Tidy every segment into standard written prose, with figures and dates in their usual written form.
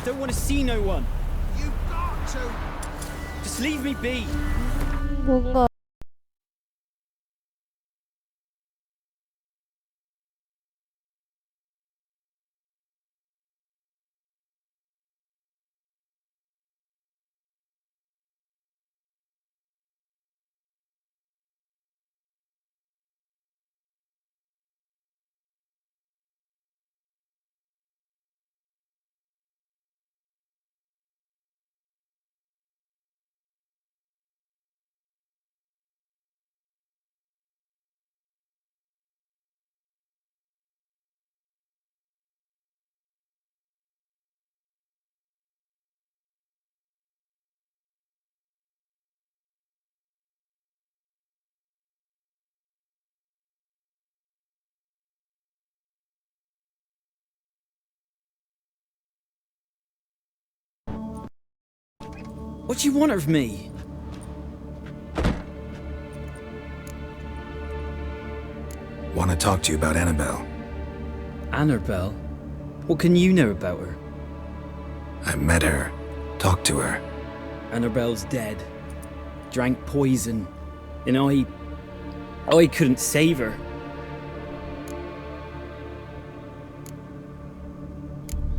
don't want to see no one. You got to. Just leave me be. 뭔가 What do you want of me? Want to talk to you about Annabelle. Annabelle? What can you know about her? I met her. Talked to her. Annabelle's dead. Drank poison. And I couldn't save her.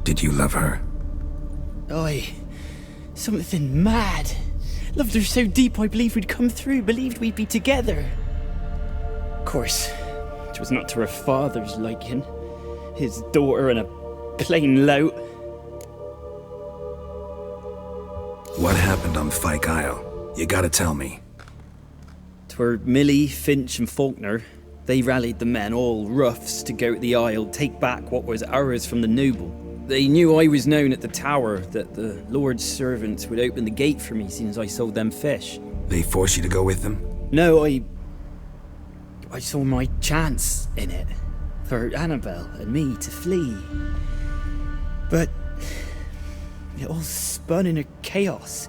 Did you love her? Something mad. Loved her so deep I believed we'd come through, believed we'd be together. Of course, it was not to her father's liking. His daughter and a plain lout. What happened on Fyke Isle? You gotta tell me. 'Twere Millie, Finch and Faulkner. They rallied the men, all roughs, to go to the Isle, take back what was ours from the noble. They knew I was known at the tower, that the Lord's servants would open the gate for me as soon as I sold them fish. They forced you to go with them? No, I saw my chance in it, for Annabelle and me to flee. But it all spun in a chaos.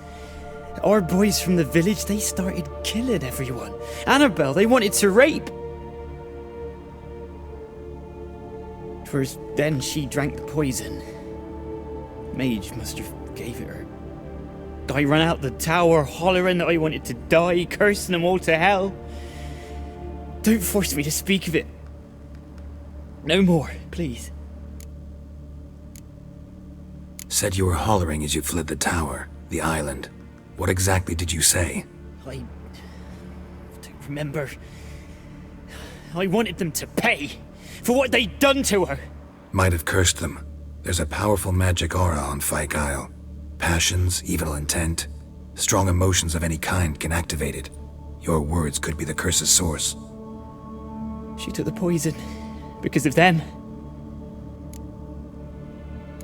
Our boys from the village, they started killing everyone. Annabelle, they wanted to rape. 'Twas then she drank the poison. Mage must have gave it her. I ran out the tower, hollering that I wanted to die, cursing them all to hell. Don't force me to speak of it. No more, please. Said you were hollering as you fled the tower, the island. What exactly did you say? I don't remember. I wanted them to pay for what they'd done to her. Might have cursed them. There's a powerful magic aura on Fyke Isle. Passions, evil intent, strong emotions of any kind can activate it. Your words could be the curse's source. She took the poison because of them.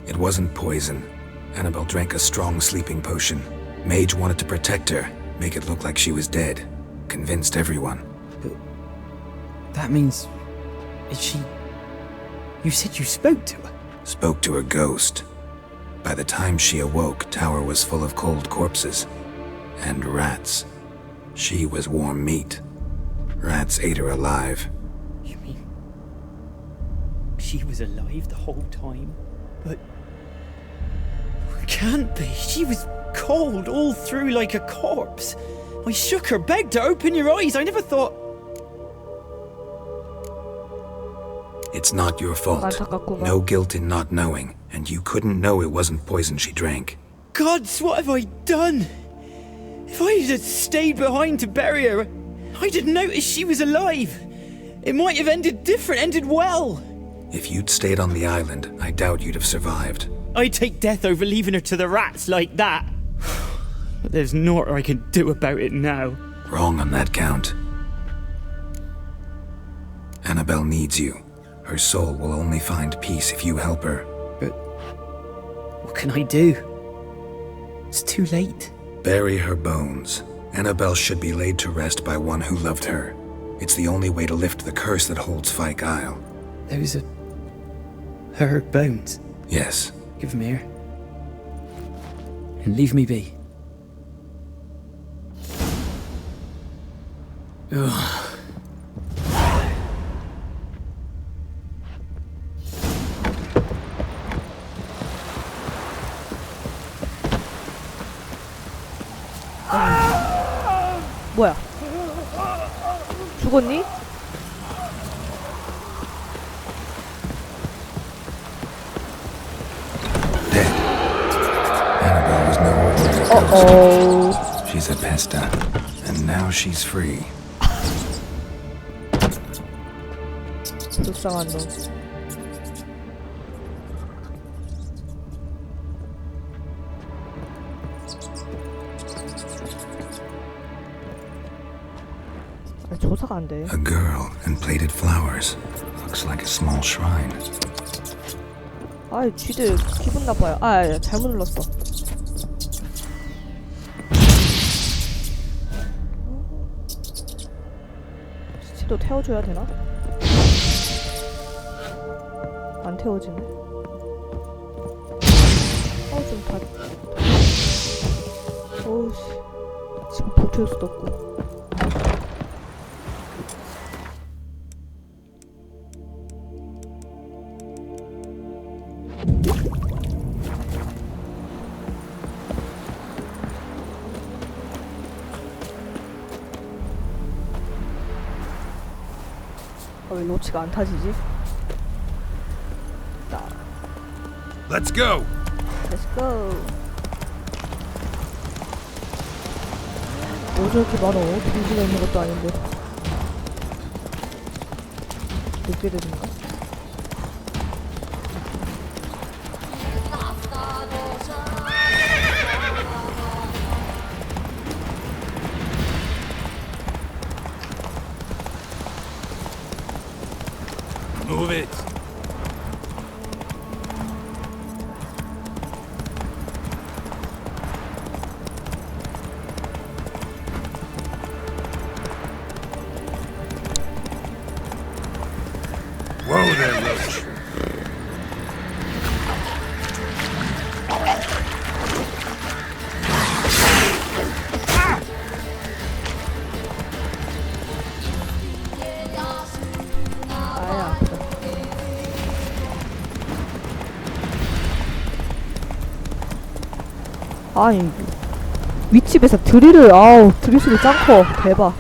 It wasn't poison. Annabelle drank a strong sleeping potion. Mage wanted to protect her, make it look like she was dead. Convinced everyone. But that means... is she... You said you spoke to her? Spoke to her ghost. By the time she awoke, tower was full of cold corpses. And rats. She was warm meat. Rats ate her alive. You mean... she was alive the whole time? But... can't be. She was cold all through like a corpse. I shook her, begged her, open your eyes. I never thought... It's not your fault. 안타깝구만. No guilt in not knowing, and you couldn't know it wasn't poison she drank. Gods, what have I done? If I had stayed behind to bury her, I didn't notice she was alive. It might have ended different, ended well. If you'd stayed on the island, I doubt you'd have survived. I'd take death over leaving her to the rats like that. But there's naught I can do about it now. Wrong on that count. Annabelle needs you. Her soul will only find peace if you help her. But what can I do? It's too late. Bury her bones. Annabelle should be laid to rest by one who loved her. It's the only way to lift the curse that holds Fyke Isle. Those are her bones. Yes. Give them here. And leave me be. Ugh. 뭐야? 죽었니? Dead. Annabelle was no ordinary ghost. 어어. She's a pesta, and now she's free. 불쌍한 놈. 아니, 조사가 안 돼. A girl in plated flowers. Looks like a small shrine. 아이, 쥐들 기분 나빠요. 아, 잘못 눌렀어. 시체도 태워줘야 되나? 안 태워지네. 좀 다. 어우씨. 지금 버틸 수도 없고. 왜 로치가 안 타지지? Let's go. Let's go. 뭐 저렇게 많어? 돼지가 있는 것도 아닌데. 늦게 되는가? Move it. Whoa there, Roach. 아야, 아프다. 아니, 윗집에서 드릴을, 아우, 드릴 소리 짱 커. 대박.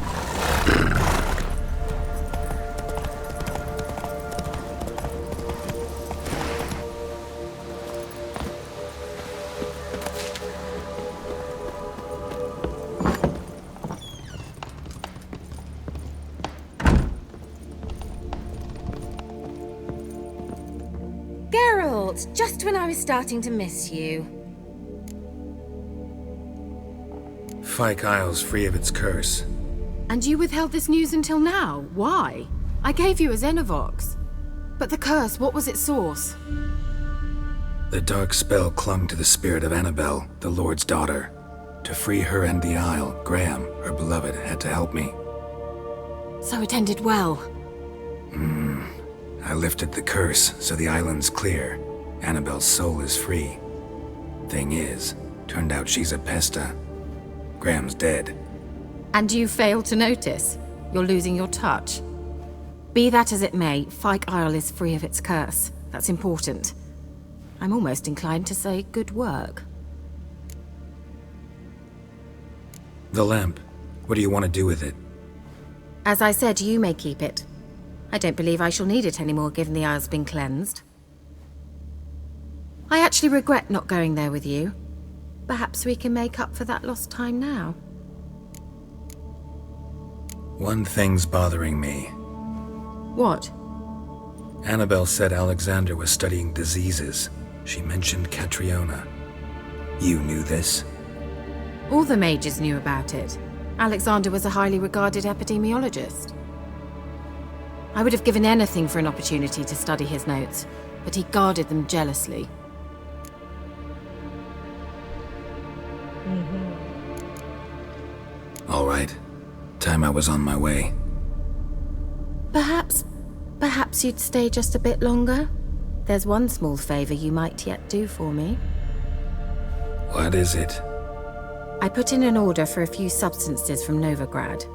Geralt, just when I was starting to miss you. Fyke Isle's free of its curse. And you withheld this news until now? Why? I gave you a Xenovox. But the curse, what was its source? The dark spell clung to the spirit of Annabelle, the Lord's daughter. To free her and the Isle, Graham, her beloved, had to help me. So it ended well. I lifted the curse, so the island's clear. Annabelle's soul is free. Thing is, turned out she's a pesta. Graham's dead. And you failed to notice? You're losing your touch. Be that as it may, Fyke Isle is free of its curse. That's important. I'm almost inclined to say good work. The lamp. What do you want to do with it? As I said, you may keep it. I don't believe I shall need it anymore, given the Isle's been cleansed. I actually regret not going there with you. Perhaps we can make up for that lost time now. One thing's bothering me. What? Annabelle said Alexander was studying diseases. She mentioned Catriona. You knew this? All the mages knew about it. Alexander was a highly regarded epidemiologist. I would have given anything for an opportunity to study his notes, but he guarded them jealously. All right. Time I was on my way. Perhaps you'd stay just a bit longer? There's one small favor you might yet do for me. What is it? I put in an order for a few substances from Novigrad.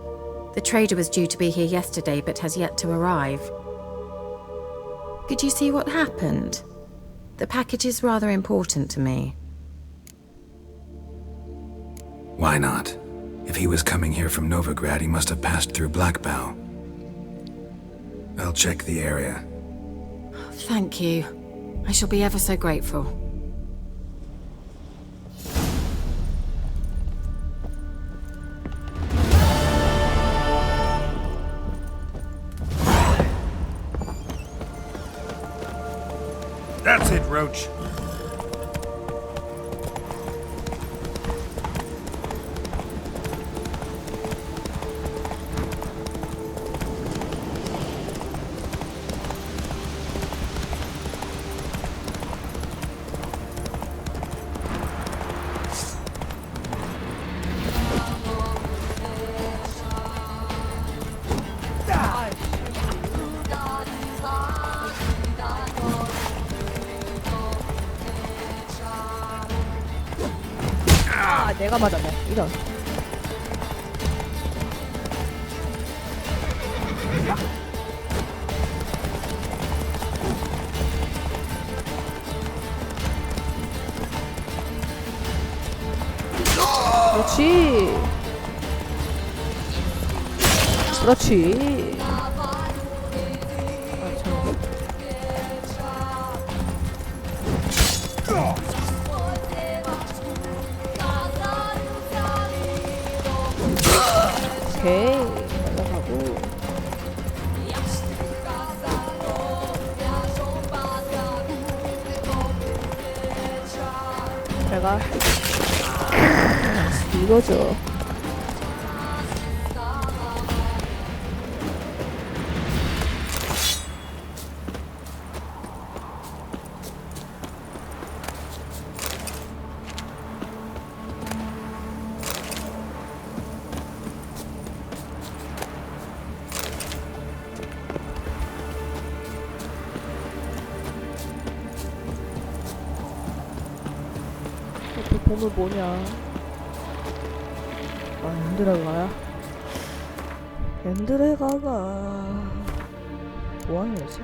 The trader was due to be here yesterday, but has yet to arrive. Could you see what happened? The package is rather important to me. Why not? If he was coming here from Novigrad, he must have passed through Blackbow. I'll check the area. Thank you. I shall be ever so grateful. That's it, Roach. 아, 내가 맞았네. 이런. 그렇지. 그렇지. 오케이. 올라가고. 제가 이거죠. 그 보물 뭐냐? 아, 엔드레가야? 엔드레가가 뭐하는 거지?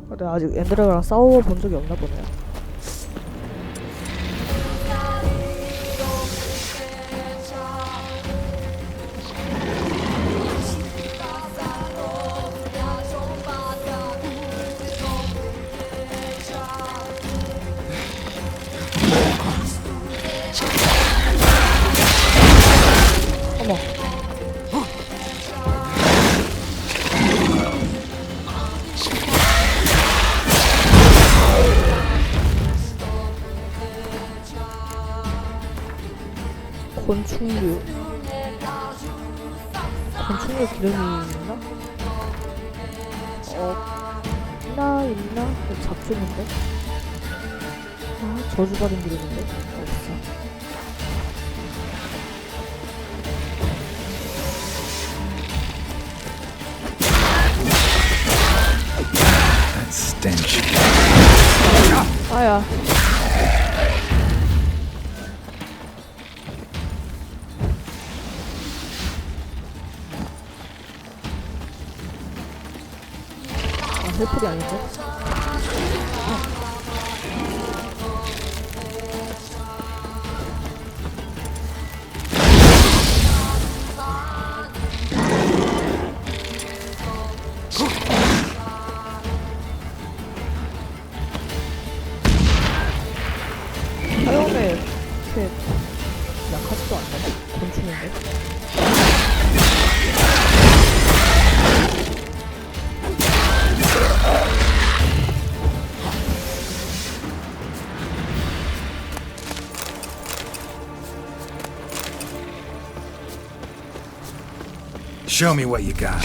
근데 아직 엔드레가랑 싸워본 적이 없나 보네요. 어머. 곤충류. 곤충류 기름이 있나? 있나? 잡초인데? 아, 저주받은 기름인데? 없어. Stench. 아야. 아, 헬플이 아닌데? 사용에 이렇게 약하지도 않나? 곤충인데? Show me what you got.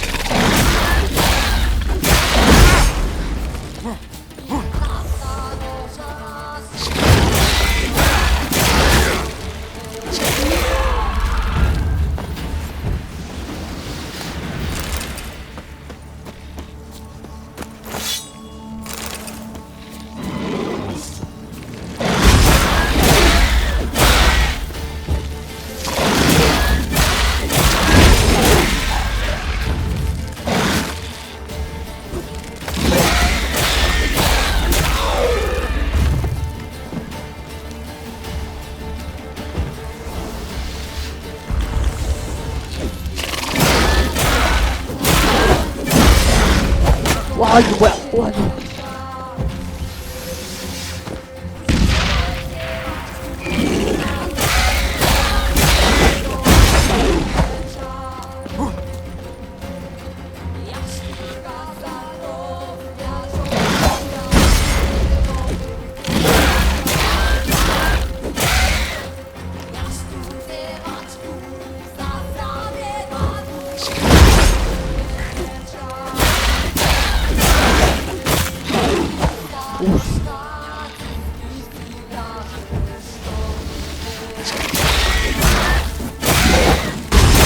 아 이거 뭐야? 와 이거.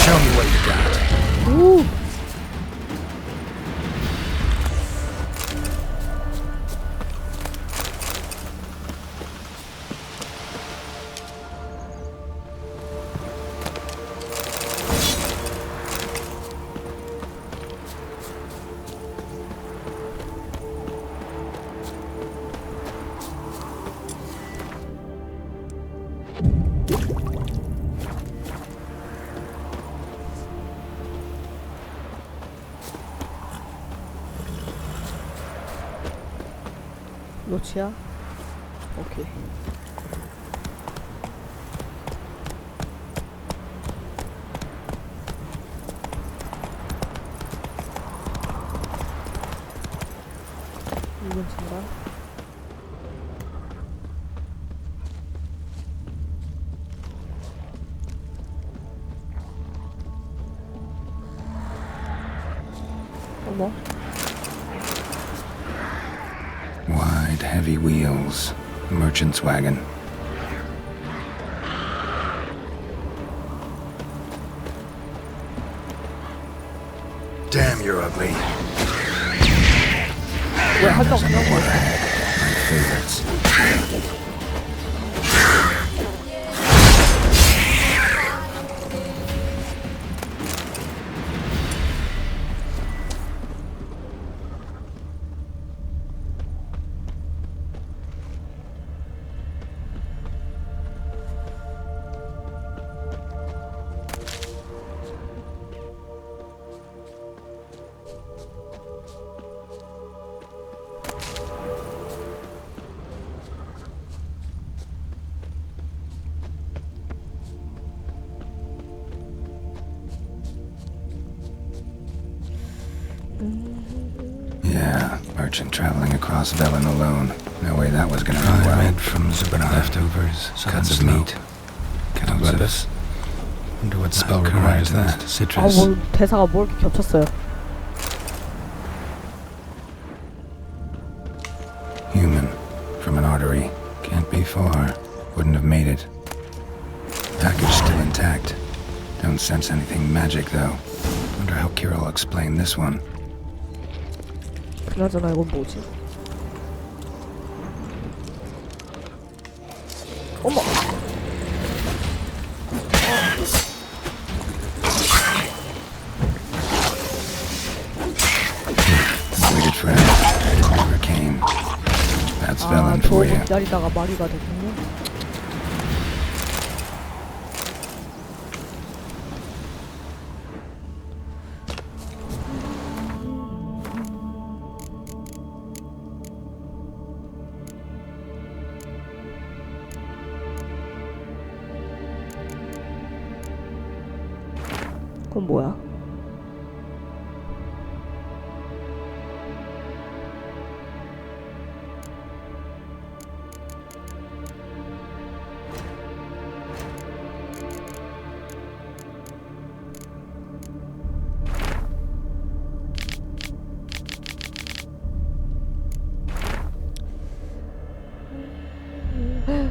Show me what you got. 오. 로치야? 오케이. 이건 진가? 어머. Wide, heavy wheels. A merchant's wagon. Damn, you're ugly. 왜 할까 없냐고. My favorites. Yeah, merchant traveling across Velen alone. No way that was gonna end well. Red from ZERAMA. Leftovers, cuts of meat, kettles of lettuce. Wonder what spell requires that. 아, Citrus. 뭘 대사가 뭐 이렇게 겹쳤어요. Human from an artery. Can't be far. Wouldn't have made it. Package still intact. Don't sense anything magic though. Wonder how Kirill'll explain this one. 그나저나 이건 뭐지? 어머! Waited for him. Never came. That's 아, Velen 저거 for you. 기다리다가 마리가 됐군요. 그건 뭐야?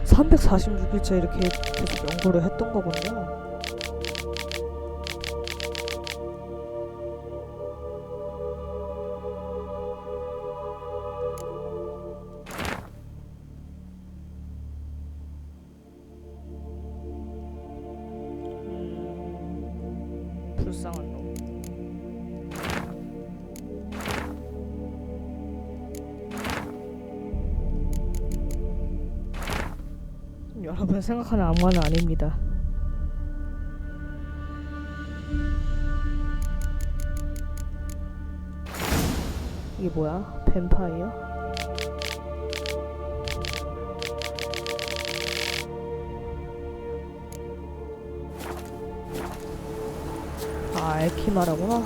(346일째) 이렇게 계속 연구를 했던 거군요. 불쌍한 놈. 여러분 생각하는 악마는 아닙니다. 이게 뭐야? 뱀파이어? 아, 알키마라구나.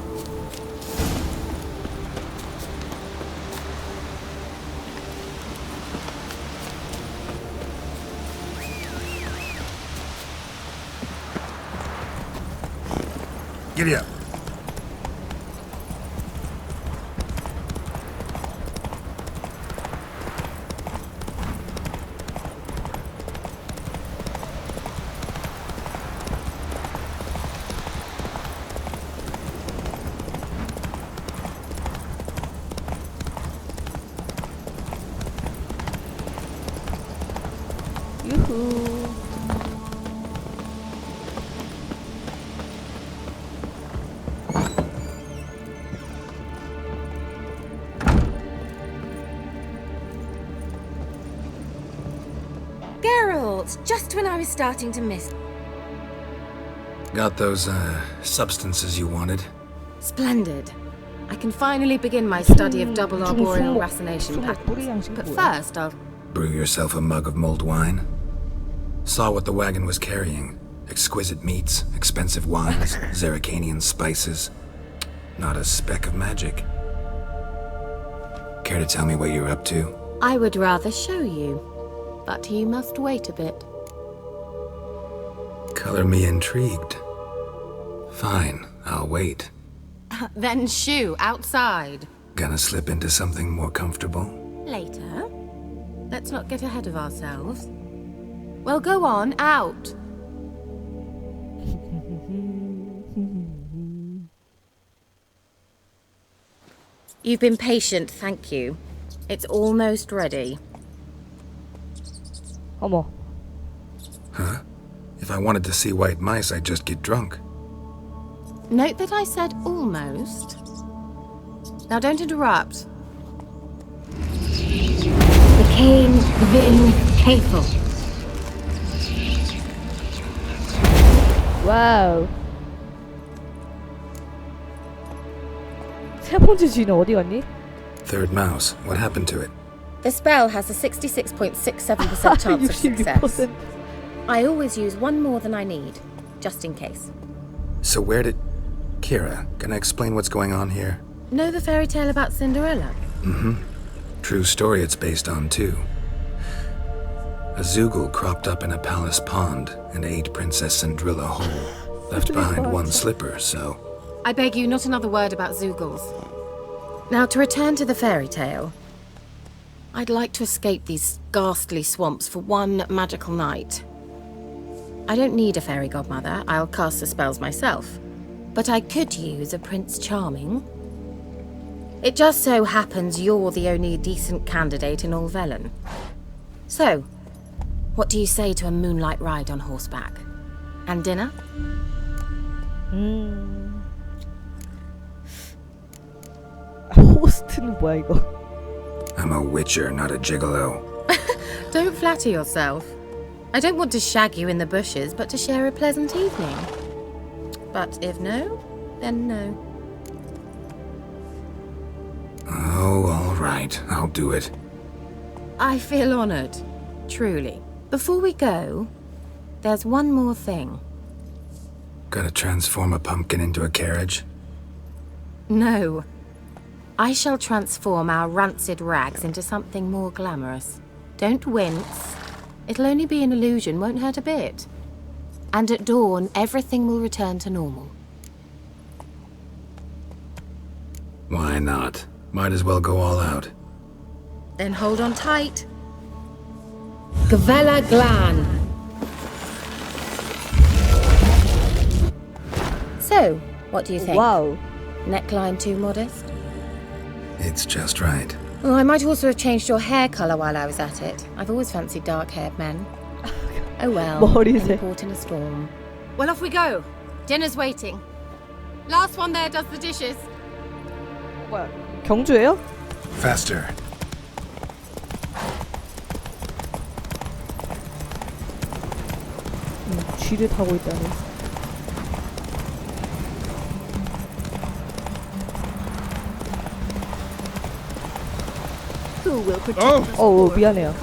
Giddy up. 유후. Geralt, just when I was starting to miss. Got those, substances you wanted? Splendid. I can finally begin my study of double arboreal racination patterns. But first, I'll... Brew yourself a mug of mulled wine? Saw what the wagon was carrying. Exquisite meats, expensive wines, Zeracanian spices. Not a speck of magic. Care to tell me what you're up to? I would rather show you, but you must wait a bit. Color me intrigued. Fine, I'll wait. Then shoo, outside. Gonna slip into something more comfortable? Later. Let's not get ahead of ourselves. Well, go on, out. You've been patient, thank you. It's almost ready. 어머. Huh? If I wanted to see white mice, I'd just get drunk. Note that I said almost. Now don't interrupt. The cane vin careful. 와우. 세 번째 쥐는 어디 갔니? Third mouse, what happened to it? The spell has a 66.67% chance of success. 66%. I always use one more than I need, just in case. So where did... Kira, can I explain what's going on here? Know the fairy tale about Cinderella? Mm-hmm. True story it's based on, too. A Zoogle cropped up in a palace pond and ate Princess Cinderella whole. Left behind one slipper, so... I beg you, not another word about Zoogles. Now, to return to the fairy tale. I'd like to escape these ghastly swamps for one magical night. I don't need a fairy godmother, I'll cast the spells myself. But I could use a Prince Charming. It just so happens you're the only decent candidate in all Velen. So, what do you say to a moonlight ride on horseback? And dinner? 호스트는 뭐야 이거? I'm a witcher, not a gigolo. Don't flatter yourself. I don't want to shag you in the bushes, but to share a pleasant evening. But if no, then no. Oh, all right. I'll do it. I feel honored, truly. Before we go, there's one more thing. Gotta transform a pumpkin into a carriage? No. I shall transform our rancid rags into something more glamorous. Don't wince. It'll only be an illusion, won't hurt a bit. And at dawn, everything will return to normal. Why not? Might as well go all out. Then hold on tight. Gavella Glan. So, what do you think? 와우. Neckline too modest? It's just right. Oh, I might also have changed your hair colour while I was at it. I've always fancied dark-haired men. Oh well, 머리색. any port in a storm. Well, off we go. Dinner's waiting. Last one there does the dishes. 뭐야? 경주예요? Faster. 쥐를 타고 있다니. You will protect us. 미안해요.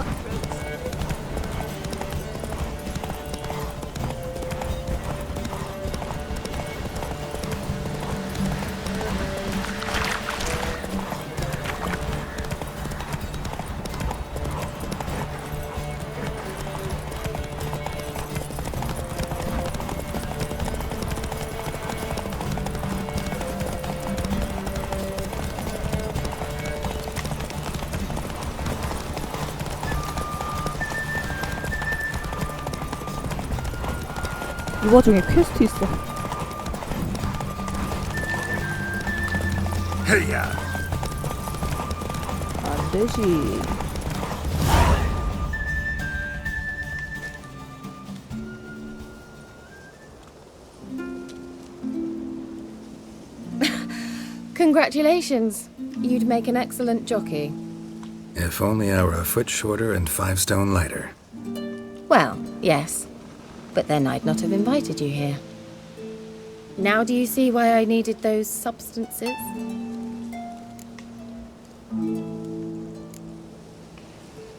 이 와중에 퀘스트 있어. Hey, yeah. 안 되지. Congratulations. You'd make an excellent jockey. If only I were a foot shorter and 5 stone lighter. Well, yes. But then I'd not have invited you here. Now do you see why I needed those substances?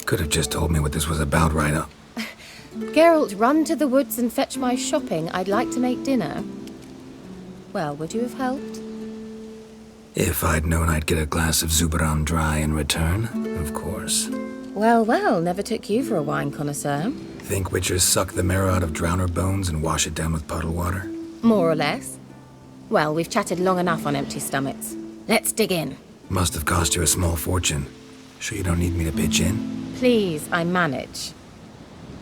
Could have just told me what this was about right up. Geralt, run to the woods and fetch my shopping. I'd like to make dinner. Well, would you have helped? If I'd known I'd get a glass of ZERAMA dry in return, of course. Well, well, never took you for a wine connoisseur. Think witchers suck the marrow out of drowner bones and wash it down with puddle water? More or less. Well, we've chatted long enough on empty stomachs. Let's dig in. Must have cost you a small fortune. Sure you don't need me to pitch in? Please, I manage.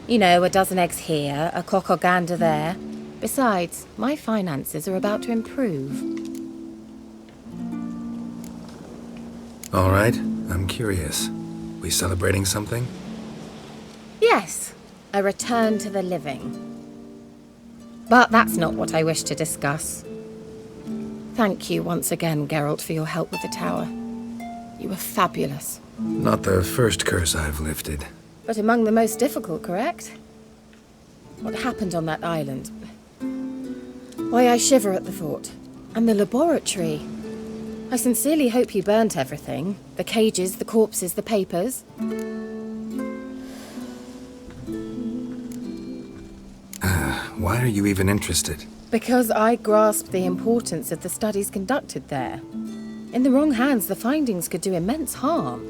You know, a dozen eggs here, a cock or gander there. Besides, my finances are about to improve. All right, I'm curious. We celebrating something? Yes, a return to the living. But that's not what I wish to discuss. Thank you once again, Geralt, for your help with the tower. You were fabulous. Not the first curse I've lifted. But among the most difficult, correct? What happened on that island? Why, I shiver at the thought. And the laboratory. I sincerely hope you burnt everything. The cages, the corpses, the papers. Why are you even interested? Because I grasped the importance of the studies conducted there. In the wrong hands, the findings could do immense harm.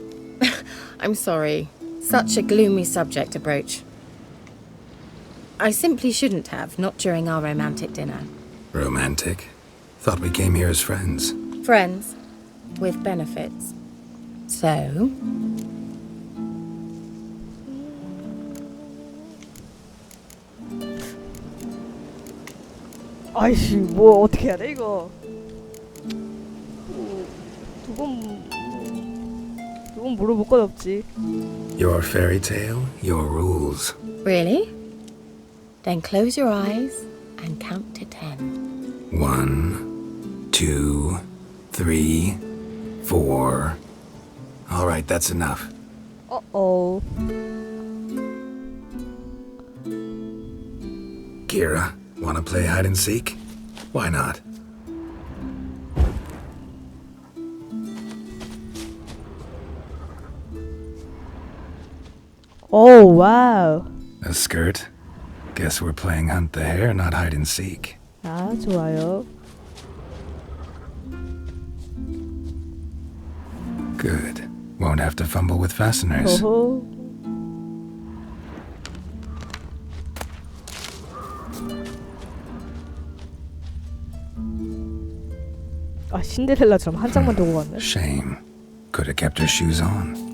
I'm sorry. Such a gloomy subject to broach. I simply shouldn't have, not during our romantic dinner. Romantic? Thought we came here as friends. Friends, with benefits. So... 아이씨, 뭐 어떻게 해야 돼 이거? 두 번 물어볼 건 없지. Your fairy tale, your rules. Really? Then close your eyes and count to 10. 1, 2, 3, 4. All right, that's enough. Kira, wanna play hide and seek? Why not? Oh, wow. A skirt? Guess we're playing hunt the hare, not hide and seek. 아, 좋아요. Good. Won't have to fumble with fasteners. 어허. 아, 신데렐라처럼 한 장만 두고 갔네. Shame. Could have kept her shoes on.